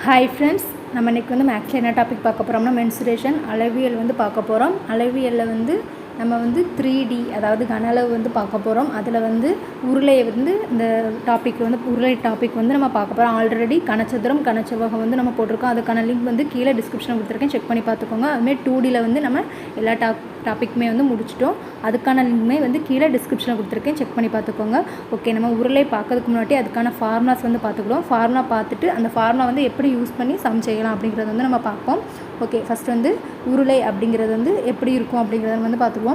Hi friends, நம்ம இன்றைக்கி வந்து மேக்ஸில் என்ன டாபிக் பார்க்க போகிறோம்னா மென்சுரேஷன் அளவியல் வந்து பார்க்க போகிறோம். அளவியலில் வந்து நம்ம வந்து 3D அதாவது கன அளவு வந்து பார்க்க போகிறோம். அதில் வந்து உருளையை வந்து இந்த டாபிக் வந்து உருளை டாபிக் வந்து நம்ம பார்க்க போகிறோம். ஆல்ரெடி கனச்சதுரம் கனச்செவ்வகம் வந்து நம்ம போட்டிருக்கோம். அதுக்கான லிங்க் வந்து கீழே டிஸ்கிரிப்ஷனில் கொடுத்துருக்கேன், செக் பண்ணி பார்த்துக்கோங்க. அதுமாதிரி 2Dயில் வந்து நம்ம எல்லா டாப்பிக்குமே வந்து முடிச்சிட்டோம். அதுக்கான லிங்க்குமே வந்து கீழே டிஸ்கிரிப்ஷனில் கொடுத்துருக்கேன், செக் பண்ணி பார்த்துக்கோங்க. ஓகே, நம்ம உருளை பார்க்கறதுக்கு முன்னாடி அதுக்கான ஃபார்முலாஸ் வந்து பார்த்துக்கிடுவோம். ஃபார்முலா பார்த்துட்டு அந்த ஃபார்முலா வந்து எப்படி யூஸ் பண்ணி சம் செய்யலாம் அப்படிங்கிறது வந்து நம்ம பார்ப்போம். ஓகே, ஃபஸ்ட் வந்து உருளை அப்படிங்கிறது வந்து எப்படி இருக்கும் அப்படிங்கிறத வந்து பார்த்துக்குவோம்.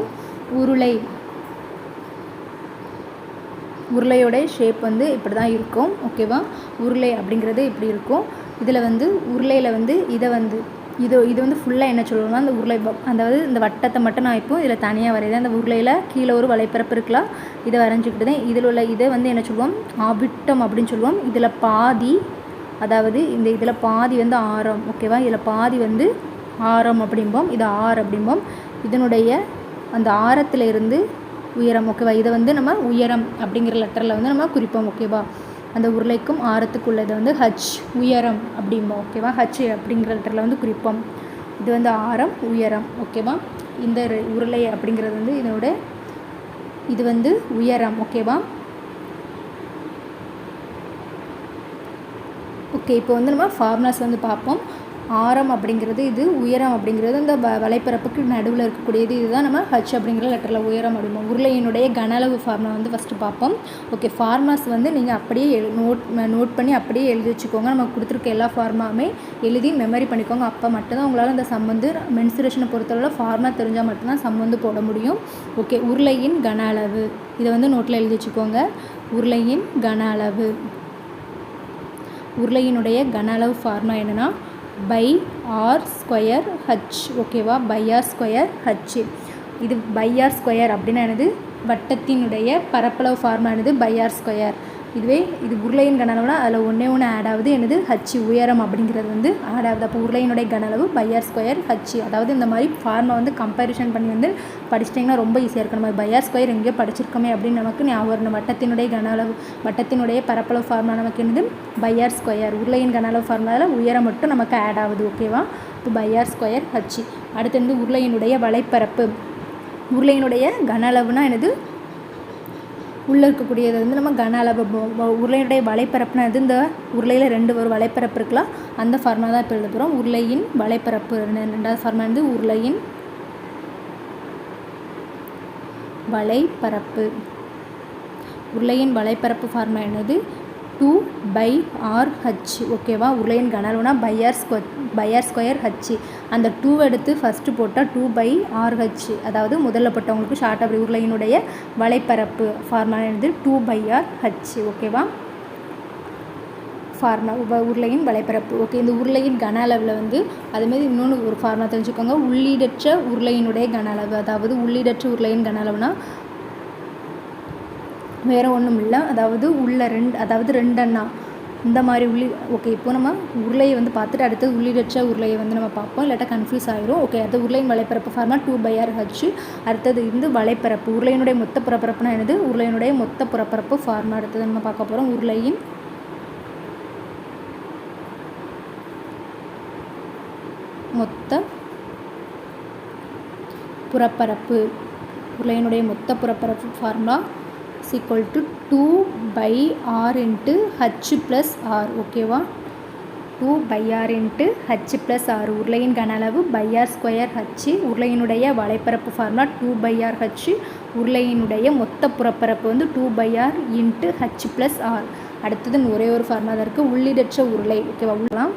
உருளையோட ஷேப் வந்து இப்படி தான் இருக்கும். ஓகேவா, உருளை அப்படிங்கிறது இப்படி இருக்கும். இதில் வந்து உருளையில் வந்து இது வந்து ஃபுல்லாக என்ன சொல்லுவோம்னா அந்த உருளை அதாவது இந்த வட்டத்தை மட்டும் நான் இப்போ இதில் தனியாக வரையிறேன். அந்த உருளையில் கீழே ஒரு வலைப்பரப்பு இருக்கலாம், இதை வரைஞ்சிக்கிட்டு இதில் உள்ள இதை வந்து என்ன சொல்லுவோம், ஆவிட்டம் அப்படின்னு சொல்லுவோம். இதில் பாதி, அதாவது இதில் பாதி வந்து ஆரம். ஓகேவா, இதில் பாதி வந்து ஆரம் அப்படிம்போம், இது ஆர் அப்படிம்போம். இதனுடைய அந்த ஆரத்தில் இருந்து உயரம். ஓகேவா, இதை வந்து நம்ம உயரம் அப்படிங்கிற லெட்டரில் வந்து நம்ம குறிப்போம். ஓகேவா, அந்த உருளைக்கும் ஆரத்துக்குள்ளதை வந்து ஹச் உயரம் அப்படிம்போம். ஓகேவா, ஹச் அப்படிங்கிற லெட்டரில் வந்து குறிப்போம். இது வந்து ஆரம், உயரம். ஓகேவா, இந்த உருளை அப்படிங்கிறது வந்து இது வந்து உயரம். ஓகேவா, ஓகே, இப்போ வந்து நம்ம ஃபார்முலாஸ் வந்து பார்ப்போம். ஆரம் அப்படிங்கிறது இது, உயரம் அப்படிங்கிறது இந்த வலைப்பரப்புக்கு நடுவில் இருக்கக்கூடியது. இதுதான் நம்ம ஹச் அப்படிங்கிற லெட்டரில் உயரம் அப்படிம்போம். உருளையினுடைய கன அளவு ஃபார்முலா வந்து ஃபஸ்ட்டு பார்ப்போம். ஓகே, ஃபார்முலாஸ் வந்து நீங்கள் அப்படியே நோட் பண்ணி அப்படியே எழுதி வச்சுக்கோங்க. நமக்கு கொடுத்துருக்க எல்லா ஃபார்முலாவுமே எழுதி மெமரி பண்ணிக்கோங்க. அப்போ மட்டும்தான் உங்களால் இந்த சம் வந்து மென்சுரேஷனை பொறுத்தளவு ஃபார்முலா தெரிஞ்சால் மட்டும்தான் சம் வந்து போட முடியும். ஓகே, உருளையின் கன அளவு இதை வந்து நோட்டில் எழுதி வச்சுக்கோங்க. உருளையின் கன அளவு, உருளையினுடைய கன அளவு ஃபார்முலா என்னென்னா பை ஆர் ஸ்கொயர் ஹச். ஓகேவா, பை ஆர் ஸ்கொயர் ஹச். இது பை ஆர் ஸ்கொயர் அப்படின்னா என்னது, வட்டத்தினுடைய பரப்பளவு ஃபார்முலா என்னது, பை ஆர் ஸ்கொயர். இதுவே இது உருளையின் கன அளவுனா அதில் ஒன்றே ஆட் ஆகுது, என்னது, ஹச் உயரம் அப்படிங்கிறது வந்து ஆட் ஆகுது. அப்போ உருளையினுடைய கன அளவு பை ஆர் ஸ்கொயர் ஹச். அதாவது இந்த மாதிரி ஃபார்முலா வந்து கம்பேரிஷன் பண்ணி வந்து படிச்சிட்டிங்கன்னா ரொம்ப ஈஸியாக இருக்கும். நம்ம பை ஆர் ஸ்கொயர் எங்கேயோ படிச்சிருக்கோமே அப்படின்னு நமக்கு ஞாபகம் வரணும். வட்டத்தினுடைய கன அளவு, வட்டத்தினுடைய பரப்பளவு ஃபார்முலா நமக்கு என்னது, பை ஆர் ஸ்கொயர். உருளையின் கன அளவு ஃபார்முலாவில் உயரம் மட்டும் நமக்கு ஆட் ஆகுது. ஓகேவா, இப்போ பை ஆர் ஸ்கொயர் ஹச். அடுத்து வந்து உருளையினுடைய வலைப்பரப்பு. உருளையினுடைய கன அளவுனா என்னது, உள்ளே இருக்கக்கூடியது வந்து நம்ம கன அளவு. உருளையினுடைய வலைப்பரப்புனா இது, இந்த உருளையில் ஒரு வலைப்பரப்பு இருக்கலாம், அந்த ஃபார்முலா தான் இப்போ எழுத போகிறோம். உருளையின் வலைப்பரப்பு ரெண்டாவது ஃபார்முலா வந்து உருளையின் வலைப்பரப்பு. உருளையின் வலைப்பரப்பு ஃபார்முலா என்னது, 2/r/h. ஓகேவா, உருளையின் கன அளவுனா பை ஆர் ஸ்கொயர் ஹச். அந்த 2 எடுத்து ஃபஸ்ட்டு போட்டால் 2/r/h. அதாவது முதல்ல போட்டவங்களுக்கு ஷார்ட் அப்படி உருளையினுடைய வலைப்பரப்பு ஃபார்முலா என்னது 2/r/h. ஓகேவா, ஃபார்முலா உருளையின் வலைப்பரப்பு. ஓகே, இந்த உருளையின் கன அளவில் வந்து அதுமாரி இன்னொன்று ஒரு ஃபார்முலா தெரிஞ்சுக்கோங்க. உள்ளீடற்ற உருளையினுடைய கன அளவு. அதாவது உள்ளீடற்ற உருளையின் கன அளவுனா வேறு ஒன்றும் இல்லை, அதாவது அதாவது 2 அண்ணா இந்த மாதிரி ஓகே, இப்போ நம்ம உருளையை வந்து பார்த்துட்டு அடுத்தது உள்ளீடற்ற உருளையை வந்து நம்ம பார்ப்போம், இல்லாட்டா கன்ஃபியூஸ் ஆகிரும். ஓகே, அடுத்து உருளையின் வலைப்பரப்பு ஃபார்முலா 2/r/h. அடுத்தது இந்த வலைப்பரப்பு உருளையினுடைய மொத்த புறப்பரப்புனா என்னது, உருளையினுடைய மொத்த புறப்பரப்பு ஃபார்முலா அடுத்தது நம்ம பார்க்க போகிறோம். உருளையின் மொத்த புறப்பரப்பு, உருளையினுடைய மொத்த புறப்பரப்பு formula equal to 2/r into h plus r. ஓகேவா, 2/r into h plus r. உருளையின் கன அளவு பை ஆர் ஸ்கொயர் ஹச். உருளையினுடைய வலைப்பரப்பு ஃபார்முலா 2/r/h. உருளையினுடைய மொத்த புறப்பரப்பு வந்து 2/r into h plus r. அடுத்தது ஒரே ஒரு ஃபார்முலா தான் இருக்குது, உள்ளீடற்ற உருளை. ஓகேவா, உள்ளலாம்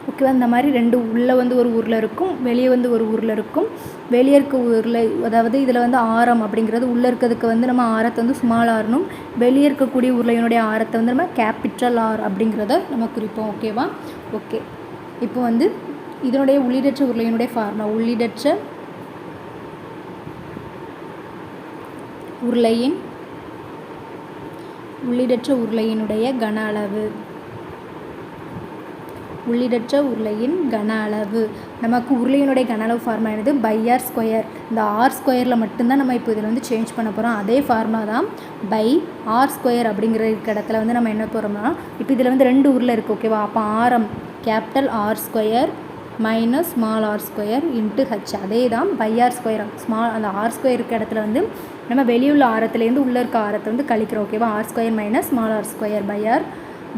ஓகேவா. இந்த மாதிரி ரெண்டு உள்ளே வந்து ஒரு உருளை இருக்கும், வெளியே வந்து ஒரு உருளை இருக்கும். வெளியே இருக்க உருளை அதாவது இதில் வந்து ஆரம் அப்படிங்கிறது உள்ளே இருக்கிறதுக்கு வந்து நம்ம ஆரத்தை வந்து ஸ்மால் ஆர்னும், வெளியே இருக்கக்கூடிய உருளையினுடைய ஆரத்தை வந்து நம்ம கேபிட்டல் ஆர் அப்படிங்கிறத நம்ம குறிப்போம். ஓகேவா, ஓகே, இப்போ வந்து இதனுடைய உள்ளீடற்ற உருளையினுடைய ஃபார்முலா உள்ளீடற்ற உள்ளீடற்ற உருளையினுடைய கன அளவு. உள்ளீடற்ற உருளையின் கன அளவு. நமக்கு உருளையினுடைய கன அளவு ஃபார்முலா என்னது? Pi r square. இந்த ஆர் ஸ்கொயரில் மட்டும்தான் நம்ம இப்போ இதில் வந்து சேஞ்ச் பண்ண போகிறோம். அதே ஃபார்முலா தான் பை ஆர் ஸ்கொயர் அப்படிங்கிற இடத்துல வந்து நம்ம என்ன போகிறோம்னா, இப்போ இதில் வந்து 2 உருளை இருக்குது ஓகேவா. அப்போ ஆரம் capital R square minus small r square into h. அதே தான் பை ஆர் ஸ்கொயர். அந்த ஆர் ஸ்கொயர் இருக்க இடத்துல வந்து நம்ம வெளியுள்ள ஆரத்துலேருந்து உள்ளே இருக்க ஆரத்தை வந்து கழிக்கிறோம் ஓகேவா. R square minus small r square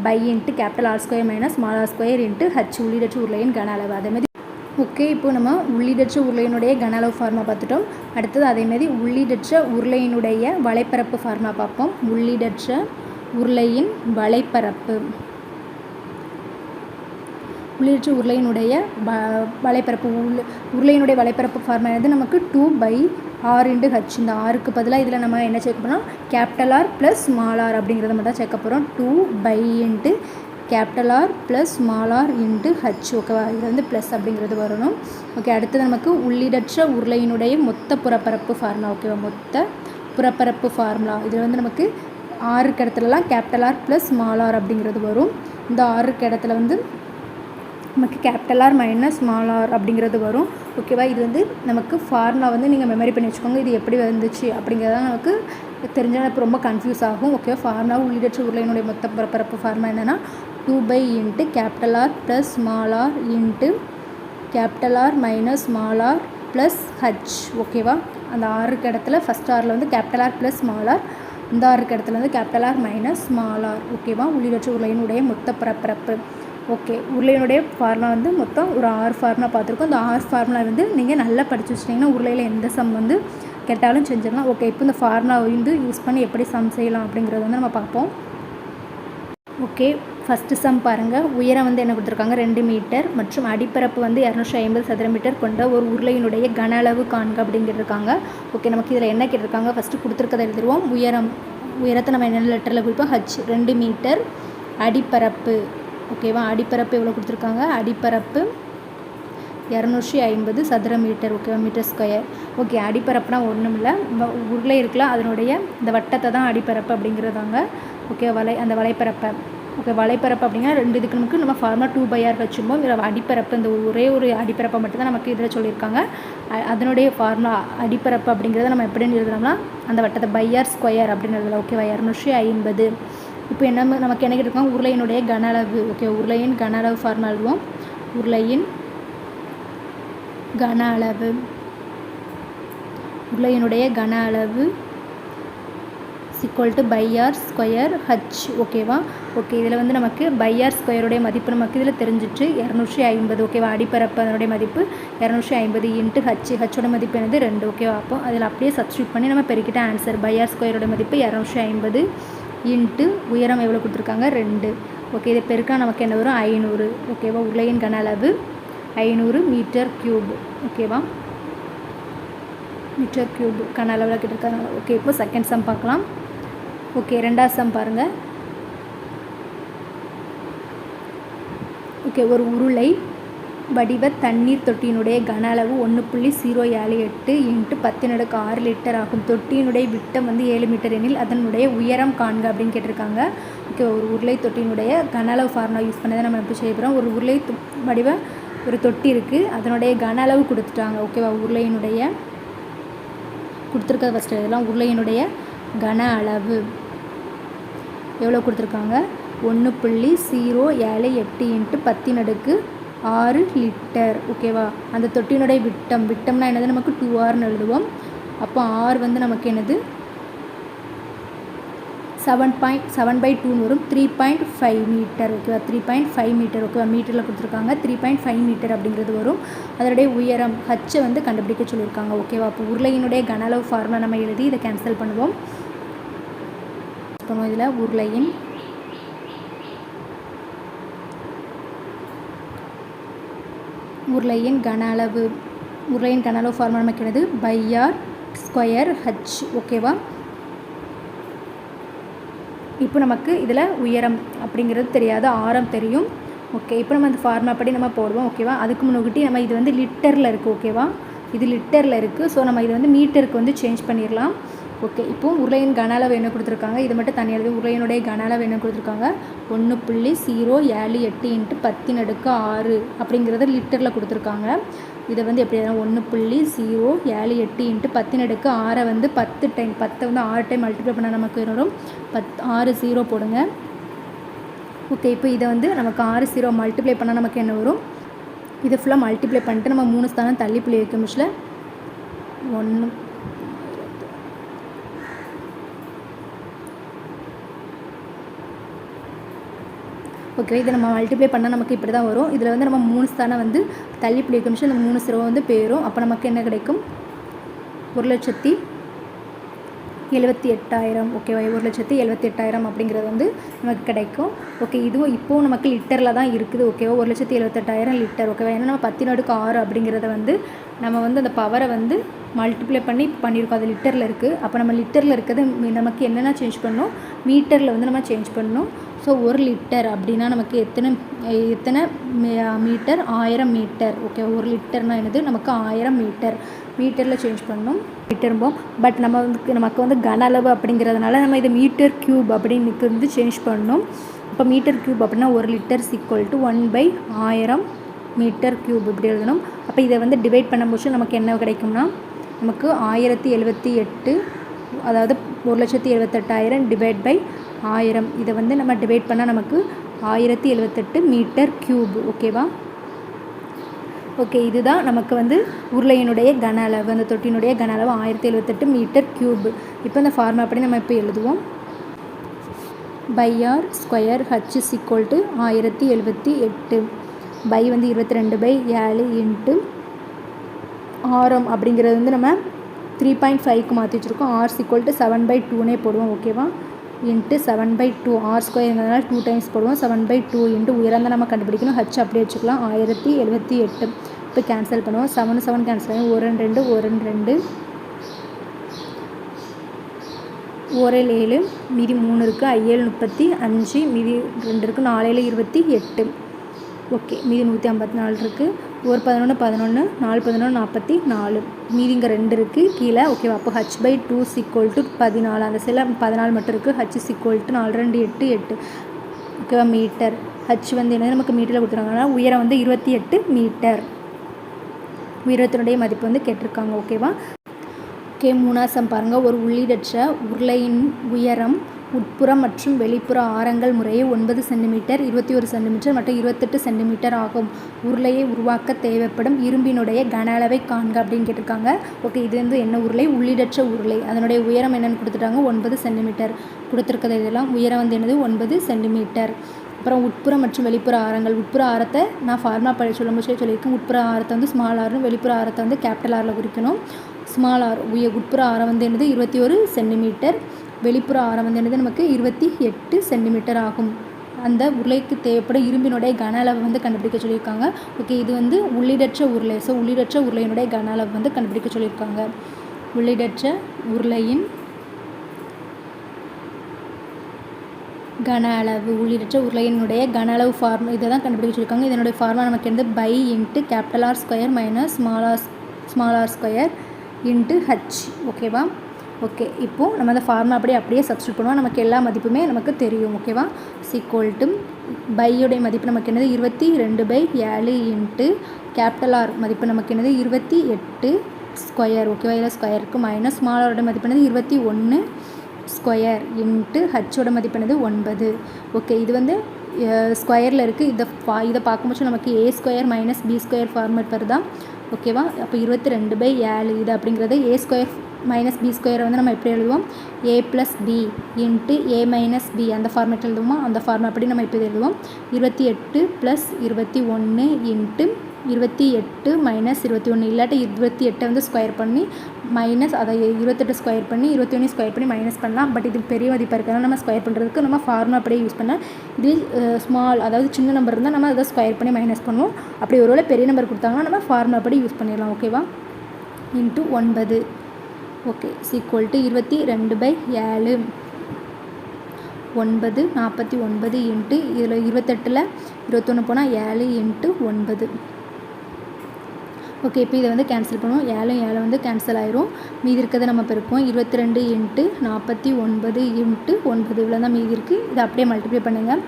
pi into capital R square minus small r square into h உள்ளீடற்ற உருளையின் கன அளவு. அதேமாதிரி ஓகே, இப்போ நம்ம உள்ளீடற்ற உருளையினுடைய கன அளவு ஃபார்முலா பார்த்துட்டோம். அடுத்தது அதேமாதிரி உள்ளீடற்ற உருளையினுடைய வலைப்பரப்பு ஃபார்முலா பார்ப்போம். உள்ளீடற்ற உருளையின் வலைப்பரப்பு. உள்ளீடற்ற உருளையினுடைய வலைப்பரப்பு உருளையினுடைய வலைப்பரப்பு ஃபார்முலா வந்து நமக்கு 2/r × h. இந்த ஆருக்கு பதிலாக இதில் நம்ம என்ன சேர்க்க போகிறோம்? Capital R plus small r அப்படிங்கிறத மட்டும் சேர்க்க போகிறோம். 2/r plus small r into h ஓகேவா. இது வந்து ப்ளஸ் அப்படிங்கிறது வரணும். ஓகே, அடுத்தது நமக்கு உள்ளீடற்ற உருளையினுடைய மொத்த புறப்பரப்பு ஃபார்முலா ஓகேவா. மொத்த புறப்பரப்பு ஃபார்முலா இதில் வந்து நமக்கு ஆறுக்கு இடத்துலலாம் capital R plus small r அப்படிங்கிறது வரும். இந்த ஆறுக்கு இடத்துல வந்து நமக்கு capital R minus small r அப்படிங்கிறது வரும் ஓகேவா. இது வந்து நமக்கு ஃபார்முலா வந்து நீங்கள் மெமரி பண்ணி வச்சுக்கோங்க. இது எப்படி வந்துச்சு அப்படிங்கிறதான் நமக்கு தெரிஞ்சால் இப்போ ரொம்ப கன்ஃபியூஸ் ஆகும் ஓகே. ஃபார்முலா உள்ளீடற்ற உருளையினுடைய மொத்த பரப்பு ஃபார்முலா என்னென்னா 2/× capital R plus small r into capital R minus small r plus h ஓகேவா. அந்த ஆறுக்கு இடத்துல ஃபஸ்ட் ஆரில் வந்து capital R plus small r, இந்த ஆறுக்கு இடத்துல வந்து capital R minus small r ஓகேவா. உள்ளீடற்ற உருளையினுடைய மொத்த பரப்பரப்பு ஓகே. உருளையினுடைய ஃபார்முலா வந்து மொத்தம் ஒரு 6 ஃபார்முலா பார்த்துருக்கோம். இந்த 6 ஃபார்முலா வந்து நீங்கள் நல்லா படித்து வச்சிட்டிங்கன்னா உருளையில் எந்த சம் வந்து கேட்டாலும் செஞ்சிடலாம் ஓகே. இப்போ இந்த ஃபார்முலா வந்து யூஸ் பண்ணி எப்படி சம் செய்யலாம் அப்படிங்கிறத வந்து நம்ம பார்ப்போம் ஓகே. ஃபஸ்ட்டு சம் பாருங்கள். உயரம் வந்து என்ன கொடுத்துருக்காங்க? 2 மீட்டர் மற்றும் அடிப்பரப்பு வந்து 250 சதுர மீட்டர் கொண்ட ஒரு உருளையினுடைய கன அளவு காண்க அப்படிங்கிட்டிருக்காங்க ஓகே. நமக்கு இதில் என்ன கேட்டிருக்காங்க? ஃபஸ்ட்டு கொடுத்துருக்கதை எழுதிடுவோம். உயரத்தை நம்ம என்ன லெட்டரில் குறிப்போம்? ஹச். 2 மீட்டர் அடிப்பரப்பு ஓகேவா. அடிப்பரப்பு எவ்வளோ கொடுத்துருக்காங்க? அடிப்பரப்பு 250 சதுர மீட்டர் ஓகேவா, மீட்டர் ஸ்கொயர் ஓகே. அடிப்பரப்புனா ஒன்றும் இல்லை, உருளை இருக்கலாம் அதனுடைய இந்த வட்டத்தை தான் அடிப்பரப்பு அப்படிங்கிறதாங்க ஓகே. அந்த வலைப்பரப்பை ஓகே. வலைப்பரப்பு அப்படின்னா 2 இதுக்கு நமக்கு நம்ம ஃபார்முலா 2/r வச்சுருப்போம். இதில் அடிப்பரப்பு இந்த ஒரே ஒரு அடிப்பரப்பை மட்டும்தான் நமக்கு இதில் சொல்லியிருக்காங்க. அதனுடைய ஃபார்முலா அடிப்பரப்பு அப்படிங்கிறத நம்ம எப்படின்னு எழுதுனோம்னா அந்த வட்டத்தை பை/r ஸ்கொயர் அப்படின்னு எழுதலாம் ஓகேவா. 250. இப்போ என்ன நமக்கு என்ன கேட்டிருக்காங்க? உருளையினுடைய கன அளவு ஓகே. உருளையின் கன அளவு ஃபார்முலா எழுதுவோம். உருளையின் கன அளவு, உருளையினுடைய கன அளவு = பை/r ஸ்கொயர் ஹச் ஓகேவா. ஓகே, இதில் வந்து நமக்கு பை/r ஸ்கொயருடைய மதிப்பு நமக்கு இதில் தெரிஞ்சிட்டு 250 ஓகேவா. அடிப்பரப்பு அதனுடைய மதிப்பு 250 இன்ட்டு ஹச். ஹச்சோட மதிப்பு என்னது? 2 ஓகேவா. அப்போ அதில் அப்படியே சப்ஸ்டியூட் பண்ணி நம்ம பெருக்கிட்ட ஆன்சர் பை/r ஸ்கொயரோட மதிப்பு 250 இன்ட்டு உயரம் எவ்வளோ கொடுத்துருக்காங்க? 2 ஓகே. இதை பெருக்கா நமக்கு என்ன வரும்? 500 ஓகேவா. உருளையின் கன அளவு 500 மீட்டர் க்யூப் ஓகேவா. மீட்டர் க்யூப் கன அளவில் கேட்டிருக்காங்க ஓகே. இப்போ செகண்ட் சம் பார்க்கலாம் ஓகே. 2வது சம் பாருங்கள் ஓகே. ஒரு உருளை வடிவ தண்ணீர் தொட்டியினுடைய கன அளவு 1.078 × 10⁶ லிட்டர் ஆகும். தொட்டியினுடைய விட்டம் வந்து 7 மீட்டர் எனில் அதனுடைய உயரம் காண்க அப்படின்னு கேட்டிருக்காங்க ஓகே. ஒரு உருளை தொட்டியினுடைய கன அளவு ஃபார்முலா யூஸ் பண்ணதை நம்ம எப்படி செய்ய போகிறோம்? ஒரு உருளை வடிவ ஒரு தொட்டி இருக்குது, அதனுடைய கன அளவு கொடுத்துட்டாங்க ஓகேவா. உருளையினுடைய கொடுத்துருக்கிறது ஃபஸ்ட்டு இதெல்லாம் உருளையினுடைய கன அளவு எவ்வளோ கொடுத்துருக்காங்க? 1.078 × 10⁶ லிட்டர் ஓகேவா. அந்த தொட்டியினுடைய விட்டம்னா என்னது? நமக்கு 2rன்னு எழுதுவோம். அப்போ r வந்து நமக்கு என்னது? 7/2 வரும். 3.5 மீட்டர் ஓகேவா. 3.5 மீட்டர் ஓகேவா. மீட்டரில் கொடுத்துருக்காங்க 3.5 மீட்டர் அப்படிங்கிறது வரும். அதனுடைய உயரம் ஹச்சை வந்து கண்டுபிடிக்க சொல்லியிருக்காங்க ஓகேவா. அப்போ உருளையினுடைய கன அளவு ஃபார்முலா நம்ம எழுதி இதை கேன்சல் பண்ணுவோம். இதில் உருளையின் கன அளவு ஃபார்முலா நமக்கு என்னது? பை/r ஸ்கொயர் ஹச் ஓகேவா. இப்போ நமக்கு இதில் உயரம் அப்படிங்கிறது தெரியாது, ஆரம் தெரியும் ஓகே. இப்போ நம்ம அந்த ஃபார்முலா படி நம்ம போடுவோம் ஓகேவா. அதுக்கு முன்னாடி நம்ம இது வந்து லிட்டரில் இருக்குது ஓகேவா. இது லிட்டரில் இருக்குது. ஸோ நம்ம இது வந்து மீட்டருக்கு வந்து சேஞ்ச் பண்ணிடலாம் ஓகே, இப்போது உருளையின் கன அளவு என்ன கொடுத்துருக்காங்க, இது மட்டும் தனியாக எழுதி உருளையினுடைய கன அளவு என்ன கொடுத்துருக்காங்க, 1.078 × 10⁶ அப்படிங்கிறத லிட்டரில் கொடுத்துருக்காங்க. இதை வந்து எப்படி 1.078 × 10⁶ வந்து 10 டைம் 10 வந்து 6 டைம் மல்டிப்ளை பண்ணால் நமக்கு வரும் 6 0 போடுங்க. ஓகே, இப்போ இதை வந்து நமக்கு 6 0 மல்டிப்ளை பண்ணால் நமக்கு என்ன வரும், இதை ஃபுல்லாக மல்டிப்ளை பண்ணிட்டு நம்ம 3 ஸ்தானம் தள்ளி புள்ளி வைக்க முடியல 1. ஓகே, இதை நம்ம மல்டிப்ளை பண்ணால் நமக்கு இப்படி தான் வரும். இதில் வந்து நம்ம 3 ஸ்தானம் வந்து தள்ளி புள்ளி வைக்க முடியும். இந்த 3 0 வந்து போயிடும். அப்போ நமக்கு என்ன கிடைக்கும், 1,78,000. ஓகேவா, 1,78,000 அப்படிங்கிறது வந்து நமக்கு கிடைக்கும். ஓகே, இதுவும் இப்போது நமக்கு லிட்டரில் தான் இருக்குது. ஓகேவா, 1,78,000 லிட்டர். ஓகேவா, ஏன்னா நம்ம 10⁶ அப்படிங்கிறத வந்து நம்ம வந்து அந்த பவரை வந்து மல்டிப்ளை பண்ணியிருக்கோம். அது லிட்டரில் இருக்குது. அப்போ நம்ம லிட்டரில் இருக்கிறது நமக்கு என்னென்ன சேஞ்ச் பண்ணணும், மீட்டரில் வந்து நம்ம சேஞ்ச் பண்ணணும். ஸோ 1 லிட்டர் அப்படின்னா நமக்கு எத்தனை மீட்டர், 1000 மீட்டர். ஓகே, 1 லிட்டர்னால் என்னது, நமக்கு 1000 மீட்டர். மீட்டரில் சேஞ்ச் பண்ணணும் மீட்டரும்போம். பட் நமக்கு வந்து கன அளவு அப்படிங்கிறதுனால நம்ம இதை மீட்டர் க்யூப் அப்படின்னு வந்து சேஞ்ச் பண்ணணும். இப்போ மீட்டர் க்யூப் அப்படின்னா 1 லிட்டர் = 1/1000 மீட்டர் க்யூப் இப்படி எழுதணும். அப்போ இதை வந்து டிவைட் பண்ணும்போது நமக்கு என்ன கிடைக்கும்னா, நமக்கு 1078, அதாவது 1,78,000 /1000. இதை வந்து நம்ம டிவைட் பண்ணால் நமக்கு 1078 மீட்டர் க்யூப். ஓகேவா, ஓகே, இதுதான் நமக்கு வந்து உருளையினுடைய கன அளவு. அந்த தொட்டியினுடைய கன அளவு 1078 மீட்டர் க்யூப். இப்போ இந்த ஃபார்முலா அப்படி நம்ம இப்போ எழுதுவோம். r² h = 1078. பை வந்து 22/7 ஆரம் அப்படிங்கிறது வந்து நம்ம 3.5க்கு மாற்றி வச்சுருக்கோம். r = 7/2 போடுவோம். ஓகேவா, × 7/2 r²ங்கிறதுனால 2 டைம்ஸ் போடுவோம். 7/2 × உயரம் தான் நம்ம கண்டுபிடிக்கணும். h அப்படியே வச்சுக்கலாம் 1078. இப்போ கேன்சல் பண்ணுவோம். 7 7 கேன்சல் ஆகும். 1 2 1 2 1 7 மீதி 3 இருக்குது. 7 35 மீதி 2 இருக்குது. 4 28. ஓகே, மீதி 154 இருக்குது. 1 11 11 4 11 44 மீதி இங்கே 2 இருக்குது கீழே. ஓகேவா, அப்போ h/2 = 14. அந்த சில 14 மட்டும் இருக்குது. h = 4 2 8 8. ஓகேவா, மீட்டர். h வந்து என்ன நமக்கு மீட்டரில் கொடுத்துருக்காங்கன்னா உயரம் வந்து 28 மீட்டர். உயரத்தினுடைய மதிப்பு வந்து கேட்டிருக்காங்க. ஓகேவா, ஓகே, 3ஆவது சம் பாருங்கள். ஒரு உள்ளீடற்ற உருளையின் உயரம் உட்புறம் மற்றும் வெளிப்புற ஆரங்கள் முறையே 9 சென்டிமீட்டர், 21 சென்டிமீட்டர் மற்றும் 28 சென்டிமீட்டர் ஆகும். உருளையை உருவாக்க தேவைப்படும் இரும்பினுடைய கன அளவை காண்க அப்படின்னு கேட்டிருக்காங்க. ஓகே, இது வந்து என்ன உருளை, உள்ளீடற்ற உருளை. அதனுடைய உயரம் என்னென்னு கொடுத்துட்டாங்க, 9 சென்டிமீட்டர் கொடுத்துருக்கிறது. இதெல்லாம் உயரம் வந்து என்னது, 9 சென்டிமீட்டர். அப்புறம் உட்புறம் மற்றும் வெளிப்புற ஆரங்கள். உட்புற ஆரத்தை நான் ஃபார்முலா சொல்லும்போது சொல்லியிருக்கேன். உட்புற ஆரத்தை வந்து ஸ்மால் ஆர்னு, வெளிப்புற ஆரத்தை வந்து கேபிட்டல் ஆரில் குறிக்கணும். ஸ்மால் ஆர் உட்புற ஆரம் வந்து என்னது 21 சென்டிமீட்டர், வெளிப்புற ஆரம் வந்து என்னது நமக்கு 28 சென்டிமீட்டர் ஆகும். அந்த உருளைக்கு தேவைப்படும் இரும்பினுடைய கன அளவு வந்து கண்டுபிடிக்க சொல்லியிருக்காங்க. ஓகே, இது வந்து உள்ளீடற்ற உருளை. ஸோ உள்ளீடற்ற உருளையினுடைய கன அளவு வந்து கண்டுபிடிக்க சொல்லியிருக்காங்க. உள்ளீடற்ற உருளையின் கன அளவு, உள்ளீடற்ற உருளையினுடைய கன அளவு ஃபார்முலா இதை தான் கண்டுபிடிக்க சொல்லியிருக்காங்க. இதனுடைய ஃபார்முலா நமக்கு வந்து pi × R² - small r² × h. ஓகேவா, ஓகே, இப்போது நம்ம அந்த ஃபார்முலா அப்படியே சப்ஸ்டியூட் பண்ணுவோம். நமக்கு எல்லா மதிப்புமே நமக்கு தெரியும். ஓகேவா, = பையுடைய மதிப்பு நமக்கு என்னது 22/7 × R மதிப்பு நமக்கு என்னது 28². ஓகேவா, இதில் ஸ்கொயருக்கு மைனஸ் ஸ்மால் ஆரோட மதிப்பு என்னது 21² × ஹச்சோட மதிப்பு என்னது 9. ஓகே, இது வந்து ஸ்கொயரில் இருக்குது. இதை பார்க்கும்போது நமக்கு a² - b² ஃபார்மேட் வருதா. ஓகேவா, அப்போ 22/7 இது அப்படிங்கிறது a² - b² வந்து நம்ம எப்படி எழுதுவோம், a + b × a - b அந்த ஃபார்மேட் எழுதுவோமா. அந்த ஃபார்மேட் அப்படி நம்ம இப்போ எழுதுவோம். 28 + 21 × 28 - 21 இல்லாட்டி 28 வந்து ஸ்கொயர் பண்ணி மைனஸ் அதை 28 ஸ்கொயர் பண்ணி 21 ஸ்கொயர் பண்ணி மைனஸ் பண்ணலாம். பட் இது பெரிய மதிப்பாக இருக்கிறதுனால நம்ம ஸ்கொயர் பண்ணுறதுக்கு நம்ம ஃபார்முலா அப்படியே யூஸ் பண்ணால், இது ஸ்மால் அதாவது சின்ன நம்பர் இருந்தால் நம்ம அதை ஸ்கொயர் பண்ணி மைனஸ் பண்ணுவோம். அப்படி ஒருவேளை பெரிய நம்பர் கொடுத்தாங்கன்னா நம்ம ஃபார்முலா அப்படி யூஸ் பண்ணிடலாம். ஓகேவா, × 9. ஓகே, = 22/7 9 49 இதில் 28ல் 21 போனால் 7 × 9. ஓகே, இப்போ இதை வந்து கேன்சல் பண்ணுவோம். 7 7 வந்து கேன்சல் ஆயிரும். மீதி இருக்கிறத நம்ம பெருக்குவோம். 22 இன்ட்டு 49 இன்ட்டு 9 இவ்வளோ தான் மீதி இருக்குது. இதை அப்படியே மல்டிப்ளை பண்ணுங்கள்.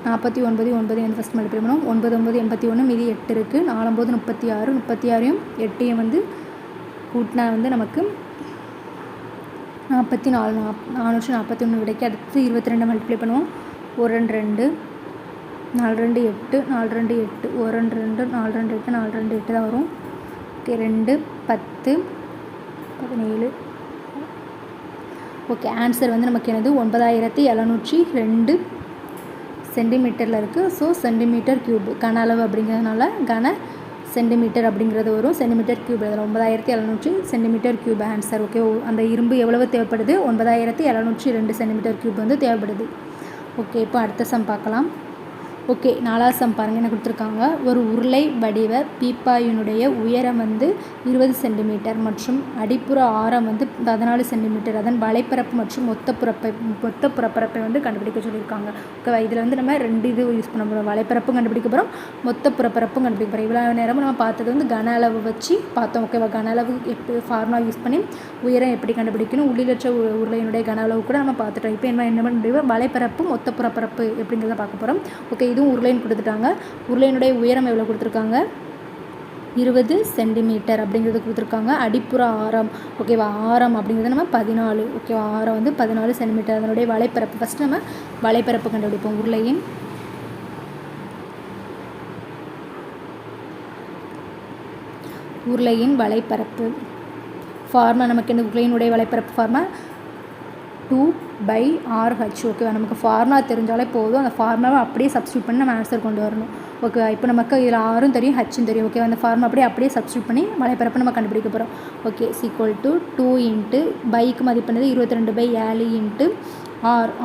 49 9 வந்து ஃபஸ்ட் மல்டிப்ளை பண்ணுவோம். 9 9 81, மீதி 8 இருக்குது. 4 9 36, 36ஐயும் 8ஐயும் வந்து கூட்டினா வந்து நமக்கு 44 441 கிடைக்கும். அடுத்து 22 மல்டிப்ளை பண்ணுவோம். 1 2 4 2 8 4 2 8 1 2 4 2 8 4 2 8 தான் வரும். ஓகே, 2 10 17. ஓகே, ஆன்சர் வந்து நமக்கு என்னது 9702 சென்டிமீட்டரில் இருக்குது. ஸோ சென்டிமீட்டர் க்யூப் கன அளவு அப்படிங்கிறதுனால கன சென்டிமீட்டர் அப்படிங்கிறது வரும். சென்டிமீட்டர் க்யூப் அதில் 9702 சென்டிமீட்டர் க்யூப் ஆன்சர். ஓகே, அந்த இரும்பு எவ்வளவு தேவைப்படுது? 9702 சென்டிமீட்டர் க்யூப் வந்து தேவைப்படுது. ஓகே, இப்போ அடுத்த சம் பார்க்கலாம். ஓகே, 4வது சம் பாருங்கள். என்ன கொடுத்துருக்காங்க? ஒரு உருளை வடிவ பீப்பாயினுடைய உயரம் வந்து 20 சென்டிமீட்டர் மற்றும் அடிப்புற ஆரம் வந்து 14 சென்டிமீட்டர். அதன் வலைப்பரப்பு மற்றும் மொத்த புறப்பரப்பை வந்து கண்டுபிடிக்க சொல்லியிருக்காங்க. ஓகேவா? இதில் வந்து நம்ம 2 இது யூஸ் பண்ண போகிறோம். வலைப்பரப்பும் கண்டுபிடிக்க போகிறோம், மொத்த புறப்பரப்பும் கண்டுபிடிக்க போகிறோம். இவ்வளோ நேரமும் நம்ம பார்த்தது வந்து கன அளவு வச்சு பார்த்தோம். ஓகேவா? கன அளவு எப்படி ஃபார்முலா யூஸ் பண்ணி உயரம் எப்படி கண்டுபிடிக்கணும், உள்ளிலட்ச உருளையினுடைய கன அளவு கூட நம்ம பார்த்துட்டோம். இப்போ என்ன பண்ணுறோம்? வலைப்பரப்பு மொத்த புறப்பரப்பு எப்படிங்கிறத பார்க்க போகிறோம். ஓகே, இதுவும் உருளைன்னு கொடுத்துட்டாங்க. உருளையினுடைய உயரம் எவ்வளோ கொடுத்துருக்காங்க? 20 சென்டிமீட்டர் அப்படிங்கிறது கொடுத்துருக்காங்க. அடிப்புற ஆரம், ஓகேவா? ஆரம் அப்படிங்கிறது நம்ம 14. ஓகேவா? ஆரம் வந்து 14 சென்டிமீட்டர். அதனுடைய வலைப்பரப்பு ஃபஸ்ட்டு நம்ம வலைப்பரப்பு கண்டுபிடிப்போம். உருளையின் வலைப்பரப்பு ஃபார்மா நமக்கு என்ன? உருளையினுடைய வலைப்பரப்பு ஃபார்மா 2/RH. ஓகேவா? நமக்கு ஃபார்முலா தெரிஞ்சாலே போதும். அந்த ஃபார்முலாவை அப்படியே சப்ஸ்டியூட் பண்ணி நம்ம ஆன்சர் கொண்டு வரணும். ஓகேவா? இப்போ நமக்கு இதில் ஆரும் தெரியும், ஹச்சும் தெரியும். ஓகேவா? அந்த ஃபார்முலா அப்படியே சப்ஸ்டியூட் பண்ணி வலைப்பரப்பை நம்ம கண்டுபிடிக்க போகிறோம். ஓகே, = 2 இன்ட்டு பைக்கு மதிப்புனது 22/7 இன்ட்டு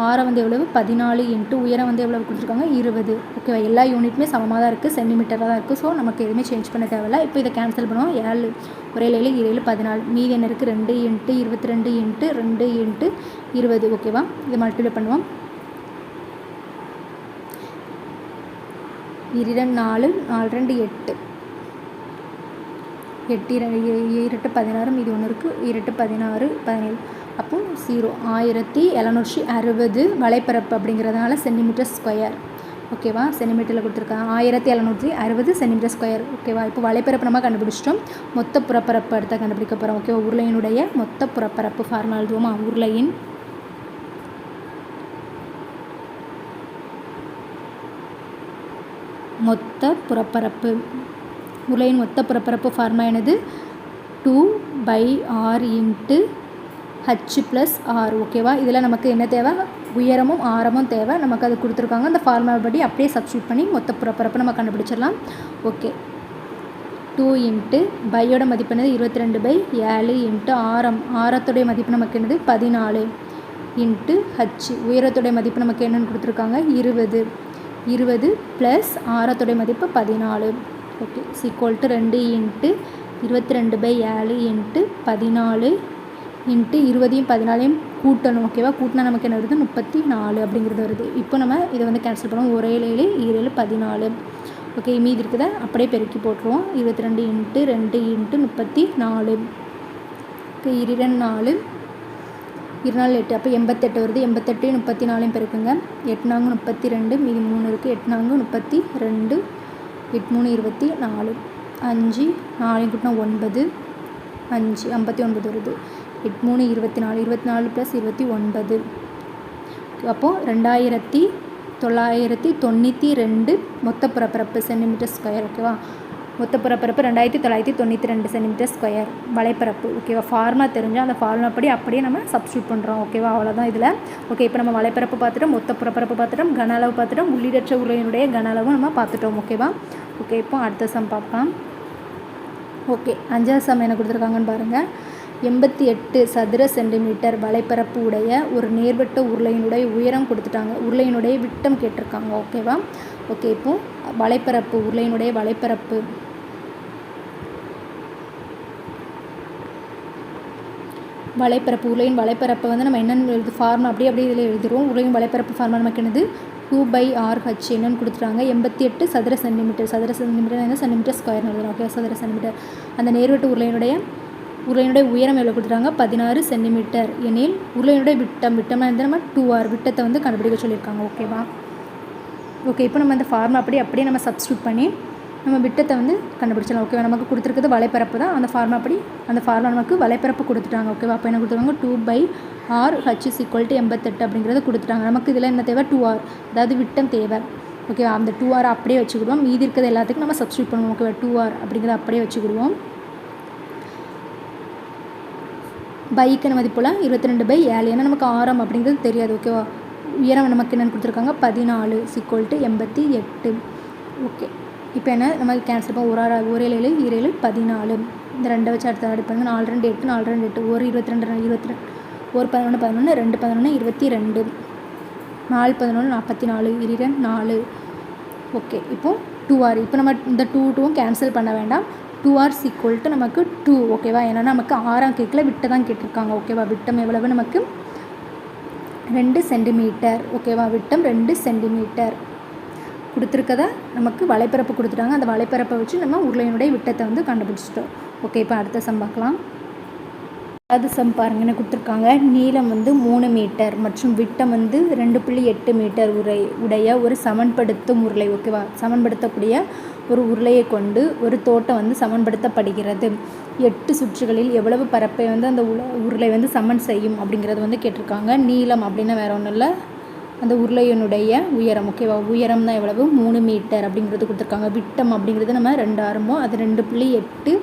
ஆரை வந்து எவ்வளவு? 14 இன்ட்டு உயரம் வந்து எவ்வளவு கொடுத்துருக்காங்க? 20. ஓகேவா? எல்லா யூனிட்டுமே சமமாக தான் இருக்குது, சென்டிமீட்டராக தான் இருக்குது. ஸோ நமக்கு எதுவுமே சேஞ்ச் பண்ண தேவையில்லை. இப்போ இதை கேன்சல் பண்ணுவோம். 7 ஒரே 7 7 14, மீதி என்ன இருக்குது? 2 இன்ட்டு 22 இன்ட்டு 2 இன்ட்டு 20. ஓகேவா? இதை மல்டிப்ளை பண்ணுவோம். 2 4 4 2 8 8 2 16, மீதி 1 இருக்குது. 2 16 17. அப்போ 0. 1760 வலைப்பரப்பு அப்படிங்கிறதுனால சென்டிமீட்டர் ஸ்கொயர். ஓகேவா? சென்டிமீட்டரில் கொடுத்துருக்காங்க. 1760 சென்டிமீட்டர் ஸ்கொயர். ஓகேவா? இப்போ வலைப்பரப்பு நம்ம கண்டுபிடிச்சிட்டோம். மொத்த புறப்பரப்பு அடுத்த கண்டுபிடிக்க போகிறோம். ஓகேவா? உருளையினுடைய மொத்த புறப்பரப்பு ஃபார்முலா எழுதுவோமா? உருளையின் மொத்த புறப்பரப்பு. உருளையின் மொத்த புறப்பரப்பு ஃபார்முலா என்னது? 2/R into H + R. ஓகேவா? இதில் நமக்கு என்ன தேவை? உயரமும் ஆரமும் தேவை. நமக்கு அது கொடுத்துருக்காங்க. அந்த ஃபார்முலா படி அப்படியே சப்ஸ்டியூட் பண்ணி மொத்த புறப்பரப்பு நம்ம கண்டுபிடிச்சிடலாம். ஓகே, 2 இன்ட்டு பையோட மதிப்பு என்னது? 22/7 இன்ட்டு ஆரத்துடைய மதிப்பு நமக்கு என்னது? 14 இன்ட்டு H. உயரத்துடைய மதிப்பு நமக்கு என்னென்னு கொடுத்துருக்காங்க? 20 ப்ளஸ் ஆரத்துடைய மதிப்பு 14. ஓகே, = 2 இன்ட்டு 22/7 இன்ட்டு 14 இன்ட்டு 20யும் 14யும் கூட்டணும். ஓகேவா? கூட்டினா நமக்கு என்ன வருது? 34 அப்படிங்கிறது வருது. இப்போ நம்ம இதை வந்து கேன்சல் பண்ணுவோம். 1 7 7 14. ஓகே, மீதி இருக்குதை அப்படியே பெருக்கி போட்டுருவோம். 22 இன்ட்டு 2 இன்ட்டு 34. ஓகே, 2 4 2 4 8. அப்போ 88 வருது. 88 34 பெருக்குங்க. 8 4 32, மீதி 3 இருக்குது. 8 4 32, 8 3 24, 5 4 கூட்டினா 9, 5 59 வருது. 8 3 24, 24 + 29. அப்போது 2992 மொத்த புறப்பரப்பு சென்டிமீட்டர் ஸ்கொயர். ஓகேவா? மொத்த புறப்பரப்பு 2992 சென்டிமீட்டர் ஸ்கொயர் வலைப்பரப்பு. ஓகேவா? ஃபார்முலா தெரிஞ்சால் அந்த ஃபார்முலா படி அப்படியே நம்ம சப்ஸ்டியூட் பண்ணுறோம். ஓகேவா? அவ்வளோதான் இதில். ஓகே, இப்போ நம்ம வலைப்பரப்பு பார்த்துட்டோம், மொத்த புறப்பரப்பு பார்த்துட்டோம், கன அளவு பார்த்துட்டோம், உள்ளிடற்ற உருளையினுடைய கன அளவும் நம்ம பார்த்துட்டோம். ஓகேவா? ஓகே, இப்போ அடுத்த சம் பார்க்கலாம். ஓகே, 5வது சம் என்ன கொடுத்துருக்காங்கன்னு பாருங்கள். 88 சதுர சென்டிமீட்டர் வலைப்பரப்பு உடைய ஒரு நேர்வட்ட உருளையினுடைய உயரம் கொடுத்துட்டாங்க. உருளையினுடைய விட்டம் கேட்டிருக்காங்க. ஓகேவா? ஓகே, இப்போது வலைப்பரப்பு, உருளையினுடைய வலைப்பரப்பு உருளையின் வலைப்பரப்பை வந்து நம்ம என்னென்னு ஃபார்முலா அப்படியே இதில் எழுதுகிறோம். உருளையின் வலைப்பரப்பு ஃபார்முலா நமக்கு என்னது? 2/RH என்னன்னு கொடுத்துட்டாங்க 88 சதுர சென்டிமீட்டர். சதுர சென்டிமீட்டர் என்ன சென்டிமீட்டர் ஸ்கொயர்னு எழுதணும். ஓகே, சதுர சென்டிமீட்டர். அந்த நேர்வெட்டு உருளையினுடைய உயரம் எவ்வளோ கொடுத்துட்டாங்க 16 சென்டிமீட்டர் எனில் உருளையினுடைய விட்டம்னா வந்து நம்ம 2r விட்டத்தை வந்து கண்டுபிடிக்க சொல்லியிருக்காங்க. ஓகேவா? ஓகே, இப்போ நம்ம அந்த ஃபார்முலா அப்படியே நம்ம சப்ஸ்டியூட் பண்ணி நம்ம விட்டத்தை வந்து கண்டுபிடிச்சலாம். ஓகேவா? நமக்கு கொடுத்துருக்குது வலைப்பரப்பு தான். அந்த ஃபார்முலா நமக்கு வலைப்பரப்பு கொடுத்துட்டாங்க. ஓகேவா? அப்போ என்ன கொடுத்துருவாங்க 2/RH = 88 அப்படிங்கிறத கொடுத்துட்டாங்க. நமக்கு இதில் என்ன தேவை 2r, அதாவது விட்டம் தேவை. ஓகேவா? அந்த 2r அப்படியே வச்சுக்கிடுவோம். மீதி இருக்கிறது எல்லாத்துக்கும் நம்ம சப்ஸ்டியூட் பண்ணுவோம். ஓகேவா? 2r அப்படிங்கிறத அப்படியே வச்சுக்கிடுவோம். பைக்கான மதிப்புல 22/7 ஏன்னா நமக்கு ஆரம் அப்படிங்கிறது தெரியாது. ஓகேவா? உயரம் நமக்கு என்னென்னு கொடுத்துருக்காங்க 14 = 88. ஓகே, இப்போ என்ன நம்ம கேன்சல் பண்ண 1 7 7 14 இந்த 2 வச்சு அடுத்த அடிப்பாங்க 4 2 8 4 2 8 1 22 22 1 11 11 2 11 22 4 11 44 2 4. ஓகே, இப்போது 2r. இப்போ நம்ம இந்த 2 கேன்சல் பண்ண வேண்டாம். 2r = நமக்கு 2. ஓகேவா? ஏன்னா நமக்கு 6ஆம் கேட்கல விட்ட தான் கேட்டிருக்காங்க. ஓகேவா? விட்டம் எவ்வளவு நமக்கு 2 சென்டிமீட்டர். ஓகேவா? விட்டம் 2 சென்டிமீட்டர் கொடுத்துருக்கத நமக்கு வலைப்பரப்பு கொடுத்துட்டாங்க. அந்த வலைப்பரப்பை வச்சு நம்ம உருளையினுடைய விட்டத்தை வந்து கண்டுபிடிச்சிட்டோம். ஓகே, இப்போ அடுத்த சம் பார்க்கலாம். அது சம் பாருங்க, என்ன கொடுத்துருக்காங்க. நீளம் வந்து 3 மீட்டர் மற்றும் விட்டம் வந்து 2.8 மீட்டர் உடைய ஒரு சமன்படுத்தும் உருளை. ஓகேவா? சமன்படுத்தக்கூடிய ஒரு உருளையை கொண்டு ஒரு தோட்டம் வந்து சமன்படுத்தப்படுகிறது. 8 சுற்றுகளில் எவ்வளவு பரப்பை வந்து அந்த உருளை வந்து சமன் செய்யும் அப்படிங்கிறது வந்து கேட்டிருக்காங்க. நீளம் அப்படின்னா வேறு ஒன்றும் இல்லை, அந்த உருளையினுடைய உயரம். ஓகேவா? உயரம் தான் எவ்வளவு 3 மீட்டர் அப்படிங்கிறது கொடுத்துருக்காங்க. விட்டம் அப்படிங்கிறது நம்ம 2 ஆரம்போ, அது 2.8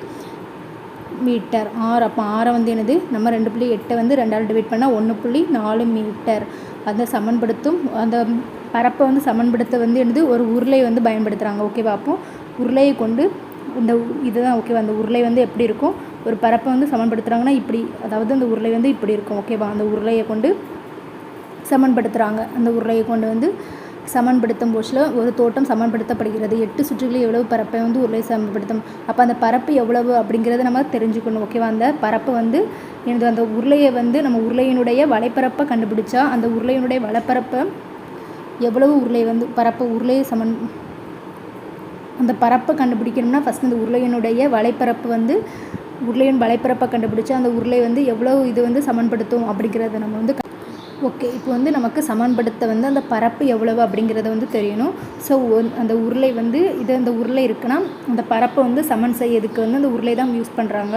மீட்டர். அப்போ ஆரம் வந்து என்னது நம்ம 2.8 வந்து 2ஆல் டிவைட் பண்ணால் 1.4 மீட்டர். அந்த சமன்படுத்தும் அந்த பரப்பை வந்து சமன்படுத்த வந்து என்னது ஒரு உருளை வந்து பயன்படுத்துகிறாங்க. ஓகேவா? அப்போ உருளையை கொண்டு இந்த இதுதான். ஓகேவா? அந்த உருளை வந்து எப்படி இருக்கும், ஒரு பரப்பை வந்து சமன்படுத்துகிறாங்கன்னா இப்படி, அதாவது அந்த உருளை வந்து இப்படி இருக்கும். ஓகேவா? அந்த உருளையை கொண்டு சமன்படுத்துகிறாங்க. அந்த உருளையை கொண்டு வந்து சமன்படுத்தும் போச்சில் ஒரு தோட்டம் சமன்படுத்தப்படுகிறது. 8 சுற்றுகளில் எவ்வளவு பரப்பை வந்து உருளை சமன்படுத்தும். அப்போ அந்த பரப்பு எவ்வளவு அப்படிங்கிறத நம்ம தெரிஞ்சுக்கணும். ஓகேவா? அந்த பரப்பு வந்து எனது அந்த உருளையை வந்து நம்ம உருளையினுடைய வலைப்பரப்பை கண்டுபிடிச்சா அந்த உருளையினுடைய வலைப்பரப்பை எவ்வளவு உருளை வந்து உருளையை அந்த பரப்பை கண்டுபிடிக்கணும்னா ஃபஸ்ட் அந்த உருளையினுடைய வலைப்பரப்பு வந்து உருளையின் வலைப்பரப்பை கண்டுபிடிச்சா அந்த உருளை வந்து எவ்வளவு இது வந்து சமன்படுத்தும் அப்படிங்கிறத நம்ம வந்து ஓகே, இப்போ வந்து நமக்கு சமன்படுத்த வந்து அந்த பரப்பு எவ்வளவு அப்படிங்கிறத வந்து தெரியணும். ஸோ அந்த உருளை வந்து அந்த உருளை இருக்குன்னா அந்த பரப்பை வந்து சமன் செய்யறதுக்கு வந்து அந்த உருளை தான் யூஸ் பண்ணுறாங்க.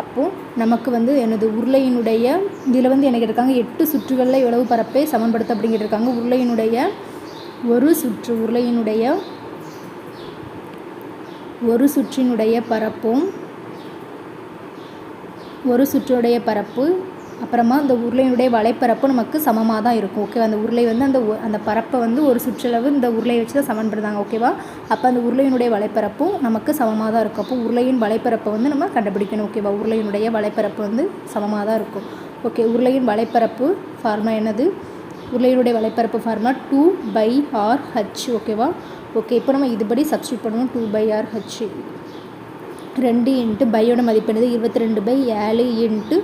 அப்போது நமக்கு வந்து எனது உருளையினுடைய இதில் வந்து எனக்கு இருக்காங்க 8 சுற்றுகளில் எவ்வளவு பரப்பை சமன்படுத்த அப்படிங்கிட்டு இருக்காங்க. உருளையினுடைய ஒரு சுற்றினுடைய பரப்பும் ஒரு சுற்றுடைய பரப்பு அப்புறமா அந்த உருளையினுடைய வலைப்பரப்பு நமக்கு சமமாக தான் இருக்கும். ஓகேவா? அந்த உருளை வந்து அந்த பரப்பை வந்து ஒரு சுற்றளவு இந்த உருளையை வச்சு தான் சமன்படுத்தாங்க. ஓகேவா? அப்போ அந்த உருளையினுடைய வலைப்பரப்பும் நமக்கு சமமாக தான் இருக்கும். அப்போ உருளையின் வலைப்பரப்பை வந்து நம்ம கண்டுபிடிக்கணும். ஓகேவா? உருளையினுடைய வலைப்பரப்பு வந்து சமமாக தான் இருக்கும். ஓகே, உருளையின் வலைப்பரப்பு ஃபார்முலா என்னது? உருளையினுடைய வலைப்பரப்பு ஃபார்முலா 2/RH. ஓகேவா? ஓகே, இப்போ நம்ம இதுபடி சப்ஸ்டியூட் பண்ணுவோம். 2/RH 2 இன்ட்டு பையோட மதிப்பு என்னது 22/7 இன்ட்டு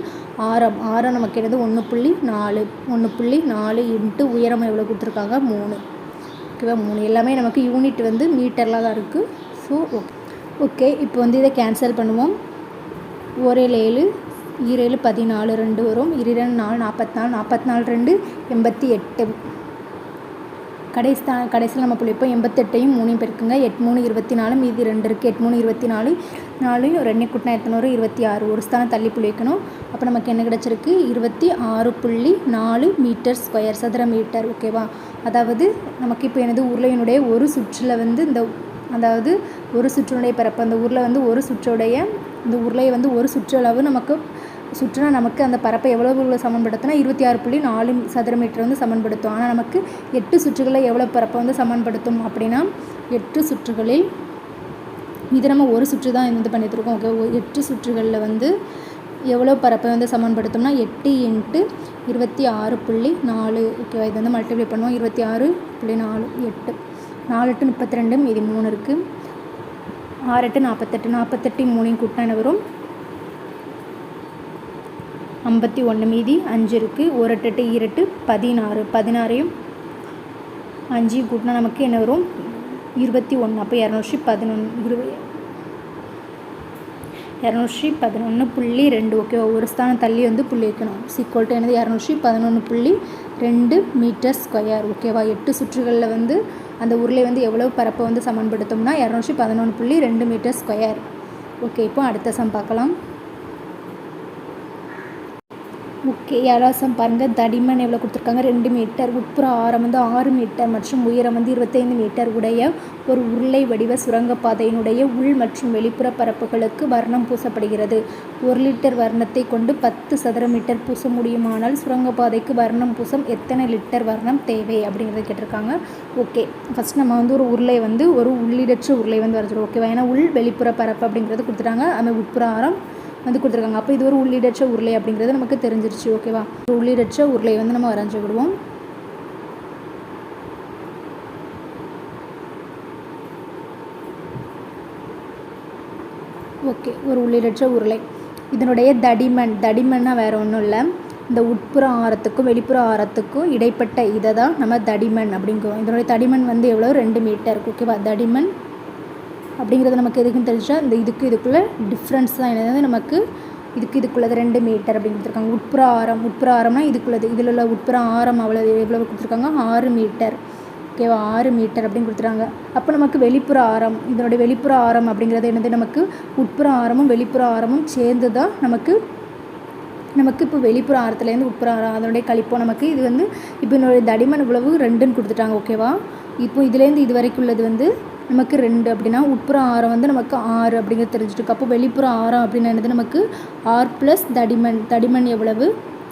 ஆரம் நமக்கு என்னது 1.4 இன்ட்டு உயரம் எவ்வளோ கொடுத்துருக்காங்க 3. ஓகேவா? 3 எல்லாமே நமக்கு யூனிட் வந்து மீட்டரில் தான் இருக்குது. ஸோ ஓகே, இப்போ வந்து இதை கேன்சல் பண்ணுவோம். 1 7 7 14 2 வரும். 2 4 44 44 2 88. கடைசியில் நம்ம புள்ளிப்போம் 88ஐயும் 3ஐயும் பெருக்குங்க. 8 3 24 மீதி 2 இருக்குது. 8 3 24 4 2 கூட்டினா எத்தனை வரும் 26. ஒரு ஸ்தானம் தள்ளி புள்ளி வைக்கணும். அப்போ நமக்கு என்ன கிடச்சிருக்கு 26.4 மீட்டர் ஸ்கொயர் சதுர மீட்டர். ஓகேவா? அதாவது நமக்கு இப்போ எனது உருளையினுடைய ஒரு சுற்றில் வந்து அதாவது ஒரு சுற்றுடைய பரப்பு அந்த உருளை வந்து ஒரு சுற்றுடைய இந்த உருளையை வந்து ஒரு சுற்றளவு சுற்றுனா நமக்கு அந்த பரப்பை எவ்வளோ சமன்படுத்தினா 26.4 சதுர மீட்டர் வந்து சமன்படுத்தும். ஆனால் நமக்கு 8 சுற்றுகளில் எவ்வளோ பரப்பை வந்து சமன்படுத்தும் அப்படின்னா 8 சுற்றுகளில் இது நம்ம ஒரு சுற்று தான் இது பண்ணிட்டுருக்கோம். ஓகே, 8 சுற்றுகளில் வந்து எவ்வளோ பரப்பை வந்து சமன்படுத்தும்னா 8 இன்ட்டு 26.4. ஓகேவா? இது வந்து மல்டிப்ளை பண்ணுவோம். 26.4 8 4 8 32 மீதி 3 இருக்குது. 6 8 48 48 3 கூட்டினா என்ன வரும் 51 மீதி 5 இருக்குது. 1 8 8 16 16ஐயும் 5 கூட்டினா நமக்கு என்ன வரும் 21. அப்போ 211.2 ஓகேவா. ஒரு ஸ்தானம் தள்ளி வந்து புள்ளி வைக்கணும். ஈக்குவல் என்னது 211.2 மீட்டர் ஸ்கொயர் ஓகேவா. 8 சுற்றுகளில் வந்து அந்த உருளை வந்து எவ்வளவு பரப்பை வந்து சமன்படுத்தோம்னா 211.2 மீட்டர் ஸ்கொயர். ஓகே, இப்போ அடுத்த சம் பார்க்கலாம். ஓகே, 7வது சம் பாருங்கள். தடிமன் எவ்வளோ கொடுத்துருக்காங்க 2 மீட்டர், உட்புற ஆரம் வந்து 6 மீட்டர் மற்றும் உயரம் வந்து 25 மீட்டர் உடைய ஒரு உருளை வடிவ சுரங்கப்பாதையினுடைய உள் மற்றும் வெளிப்புற பரப்புகளுக்கு வர்ணம் பூசப்படுகிறது. 1 லிட்டர் வர்ணத்தை கொண்டு 10 சதுர மீட்டர் பூச முடியுமானால் சுரங்கப்பாதைக்கு வர்ணம் பூசம் எத்தனை லிட்டர் வர்ணம் தேவை அப்படிங்கிறத கேட்டிருக்காங்க. ஓகே, ஃபஸ்ட் நம்ம வந்து ஒரு உருளை வந்து ஒரு உள்ளீடற்ற உருளை வந்து வரைஞ்சிடும் ஓகேவா. ஏன்னா உள் வெளிப்புற பரப்பு அப்படிங்கிறது கொடுத்துட்டாங்க, அது உட்புற ஆரம் வந்து கொடுத்துருக்காங்க. அப்போ இது ஒரு உள்ளீடற்ற உருளை அப்படிங்கிறது நமக்கு தெரிஞ்சிருச்சு ஓகேவா. உள்ளீடற்ற உருளை வந்து நம்ம வரைஞ்சி விடுவோம். ஓகே, ஒரு உள்ளீடற்ற உருளை. இதனுடைய தடிமன்னா வேறு ஒன்றும் இல்லை, இந்த உட்புற ஆரத்துக்கும் வெளிப்புற ஆரத்துக்கும் இடைப்பட்ட இதை தான் நம்ம தடிமன் அப்படிங்குவோம். இதனுடைய தடிமன் வந்து எவ்வளோ 2 மீட்டர் ஓகேவா. தடிமன் அப்படிங்கிறது நமக்கு எதுக்குன்னு தெரிஞ்சா இந்த இதுக்குள்ளே டிஃப்ரென்ஸ் தான் என்னது நமக்கு இதுக்குள்ளது 2 மீட்டர் அப்படின்னு கொடுத்துருக்காங்க. உட்புற ஆரம்னா இதுக்குள்ளது, இதில் உள்ள உட்புற ஆரம் எவ்வளவு கொடுத்துருக்காங்க 6 மீட்டர் ஓகேவா. 6 மீட்டர் அப்படின்னு கொடுத்துருக்காங்க. அப்போ நமக்கு வெளிப்புற ஆரம், இதனுடைய வெளிப்புற ஆரம் அப்படிங்கிறது என்னது நமக்கு உட்புற ஆரமும் வெளிப்புற ஆரமும் சேர்ந்து தான் நமக்கு இப்போ வெளிப்புற ஆரத்துலேருந்து உட்புற ஆரம் அதனுடைய கழிப்போம் நமக்கு. இது வந்து இப்போ என்னுடைய தடிமன் இவ்வளவு 2ன்னு கொடுத்துட்டாங்க ஓகேவா. இப்போ இதுலேருந்து இது வரைக்கும் உள்ளது வந்து நமக்கு 2 அப்படின்னா உட்புற ஆரம் வந்து நமக்கு 6 அப்படிங்கிறது தெரிஞ்சுட்டு. அப்போ வெளிப்புற ஆரம் அப்படின்னு என்னது நமக்கு R + தடிமன் எவ்வளவு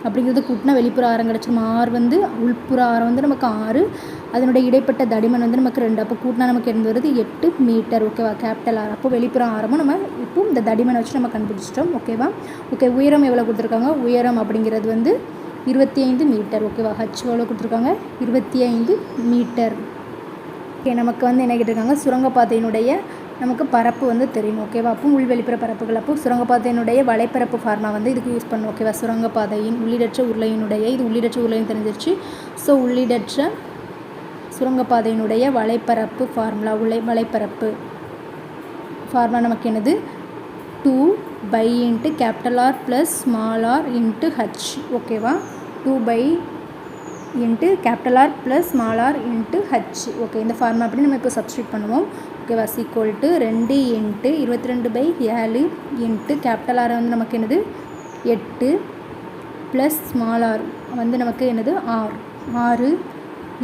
அப்படிங்கிறது கூட்டினா வெளிப்புற ஆரம் கிடச்சிடும். 6 வந்து உள்புற ஆரம் வந்து நமக்கு 6, அதனுடைய இடைப்பட்ட தடிமன் வந்து நமக்கு 2. அப்போ கூட்டினா நமக்கு என்ன வருது 8 மீட்டர் ஓகேவா. Capital R. அப்போ வெளிப்புற ஆரமும் நம்ம இப்போ இந்த தடிமனை வச்சு நம்ம கண்டுபிடிச்சிட்டோம் ஓகேவா. ஓகே, உயரம் எவ்வளோ கொடுத்துருக்காங்க, உயரம் அப்படிங்கிறது வந்து 25 மீட்டர் ஓகேவா. H எவ்வளோ கொடுத்துருக்காங்க 25 மீட்டர். ஓகே, நமக்கு வந்து என்ன கேட்டிருக்காங்க சுரங்கப்பாதையினுடைய நமக்கு பரப்பு வந்து தெரியும் ஓகேவா. அப்போ உள் வெளிப்புற பரப்புகள், அப்போ சுரங்கப்பாதையினுடைய வலைப்பரப்பு ஃபார்முலா வந்து இதுக்கு யூஸ் பண்ணணும் ஓகேவா. சுரங்கப்பாதையின் உள்ளீடற்ற உருளையினுடைய இது உள்ளீடற்ற உருளைன்னு தெரிஞ்சிருச்சு. ஸோ உள்ளீடற்ற சுரங்கப்பாதையினுடைய வலைப்பரப்பு ஃபார்முலா வலைப்பரப்பு ஃபார்முலா நமக்கு என்னது 2/R + r × h ஓகேவா. 2/R + r × h okay. இந்த ஃபார்முலா அப்படி நம்ம இப்போ சப்ஸ்டியூட் பண்ணுவோம் ஓகேவா. = 2 × 22/7 × R வந்து நமக்கு என்னது 8 + r வந்து நமக்கு என்னது 6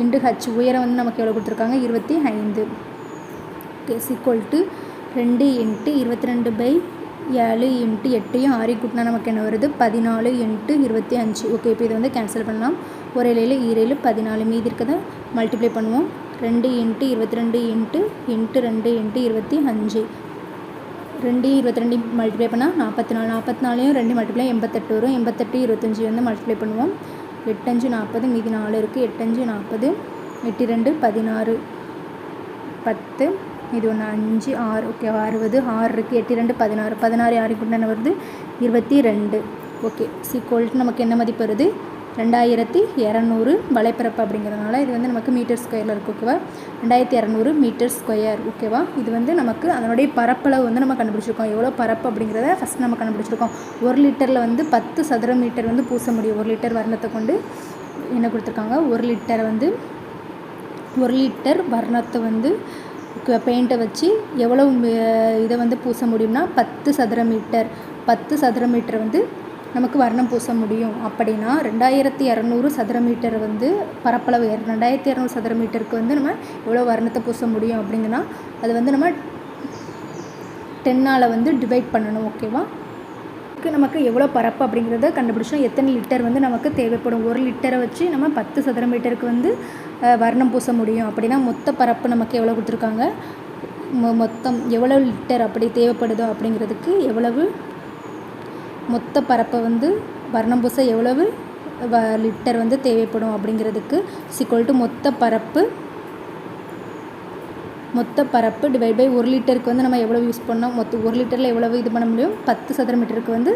× h உயரம் வந்து நமக்கு எவ்வளோ கொடுத்துருக்காங்க 25 ஓகே. = 2 × 22/7 × 8 6 கூட்டினா நமக்கு என்ன வருது 14 × 25 ஓகே. இப்போ இதை வந்து கேன்சல் பண்ணலாம். ஒரு 7 7 14 மீதி இருக்கிறத மல்டிப்ளை பண்ணுவோம். 2 × 22 × 2 × 25 2 22 மல்டிப்ளை பண்ணால் 44 2 மல்டிப்ளை 88 வரும். 88 25 வந்து மல்டிப்ளை பண்ணுவோம். 8 5 40 மீதி 4 இருக்குது. 8 5 40 8 2 16 10 இது 1 5 6 ஓகே 60 6 இருக்குது. 8 2 16 16 6 கூட என்ன வருது 22 ஓகே. = நமக்கு என்ன மதிப்பு வருது 2200 வலைப்பரப்பு அப்படிங்கிறதுனால இது வந்து நமக்கு மீட்டர் ஸ்கொயரில் இருக்குது ஓகேவா. 2200 மீட்டர் ஸ்கொயர் ஓகேவா. இது வந்து நமக்கு அதனுடைய பரப்பளவு வந்து நம்ம கண்டுபிடிச்சிருக்கோம். எவ்வளோ பரப்பு அப்படிங்கிறத ஃபஸ்ட் நம்ம கண்டுபிடிச்சிருக்கோம். 1 லிட்டரில் வந்து 10 சதுர மீட்டர் வந்து பூச முடியும். 1 லிட்டர் வர்ணத்தை கொண்டு என்ன கொடுத்துருக்காங்க 1 லிட்டர் வர்ணத்தை வந்து பெயிண்ட்டை வச்சு எவ்வளவு இதை வந்து பூச முடியும்னா 10 சதுர மீட்டர் வந்து நமக்கு வர்ணம் பூச முடியும். அப்படின்னா 2200 சதுர மீட்டர் வந்து பரப்பளவு 2200 சதுர மீட்டருக்கு வந்து நம்ம எவ்வளோ வர்ணத்தை பூச முடியும் அப்படிங்கன்னா அது வந்து நம்ம 10ஆல் வந்து டிவைட் பண்ணணும் ஓகேவா. நமக்கு எவ்வளோ பரப்பு அப்படிங்கிறத கண்டுபிடிச்சோம். எத்தனை லிட்டர் வந்து நமக்கு தேவைப்படும் 1 லிட்டரை வச்சு நம்ம 10 சதுர மீட்டருக்கு வந்து வர்ணம் பூச முடியும். அப்படின்னா மொத்த பரப்பு நமக்கு எவ்வளோ கொடுத்துருக்காங்க, மொத்தம் எவ்வளோ லிட்டர் அப்படி தேவைப்படுதோ அப்படிங்கிறதுக்கு எவ்வளவு மொத்த பரப்பை வந்து வர்ணம் பூச எவ்வளவு லிட்டர் வந்து தேவைப்படும் அப்படிங்கிறதுக்கு = மொத்த பரப்பு டிவைட் பை 1 லிட்டருக்கு வந்து நம்ம எவ்வளோ யூஸ் பண்ணோம், 1 லிட்டரில் எவ்வளவு இது பண்ண முடியும் 10 சதுர மீட்டருக்கு வந்து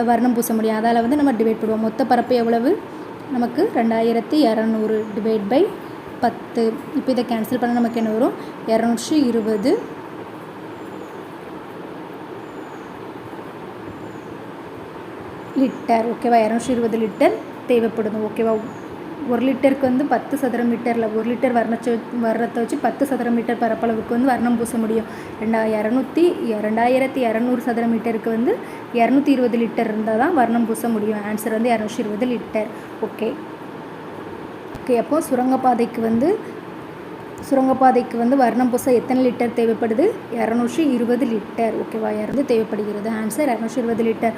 வர்ணம் பூச முடியும். அதால் வந்து நம்ம டிவைட் பண்ணுவோம். மொத்த பரப்பு எவ்வளவு நமக்கு 2200 டிவைட் பை 10. இப்போ இதை கேன்சல் பண்ண நமக்கு என்ன வரும்? 220 லிட்டர். ஓகேவா? 220 லிட்டர் தேவைப்படுது. ஓகேவா? 1 லிட்டருக்கு வந்து 10 சதுர மீட்டரில் 1 லிட்டர் வர்ணத்தை வச்சு 10 சதுர மீட்டர் பரப்பளவுக்கு வந்து வர்ணம் பூச முடியும். 2200 சதுர மீட்டருக்கு வந்து 220 லிட்டர் இருந்தால் தான் வர்ணம் பூச முடியும். ஆன்சர் வந்து 220 லிட்டர். ஓகே. அப்போது சுரங்கப்பாதைக்கு வந்து வர்ணம் பூச எத்தனை லிட்டர் தேவைப்படுது? 220 லிட்டர். ஓகேவா? தேவைப்படுகிறது. Answer 220 litre.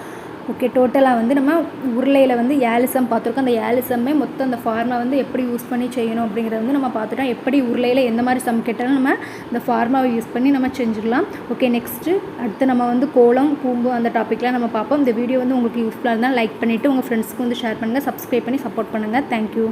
ஓகே. டோட்டலாக வந்து நம்ம உருளையில் வந்து 7 சம் பார்த்துருக்கோம். அந்த 7 சம்மே மொத்தம் அந்த ஃபார்முலா வந்து எப்படி யூஸ் பண்ணி செய்யணும் அப்படிங்கிறத வந்து நம்ம பார்த்துட்டோம். எப்படி உருளையில் எந்த மாதிரி சம் கேட்டாலும் நம்ம இந்த ஃபார்முலாவை யூஸ் பண்ணி நம்ம செஞ்சுக்கலாம். ஓகே. நெக்ஸ்ட்டு அடுத்து நம்ம வந்து கோலம், கூம்பு அந்த டாப்பிக்லாம் நம்ம பார்ப்போம். இந்த வீடியோ வந்து உங்களுக்கு யூஸ்ஃபுல்லாக இருந்தால் லைக் பண்ணிவிட்டு உங்கள் ஃப்ரெண்ட்ஸ்க்கு வந்து ஷேர் பண்ணுங்கள். சப்ஸ்கிரைப் பண்ணி சப்போர்ட் பண்ணுங்கள். தேங்க்யூ.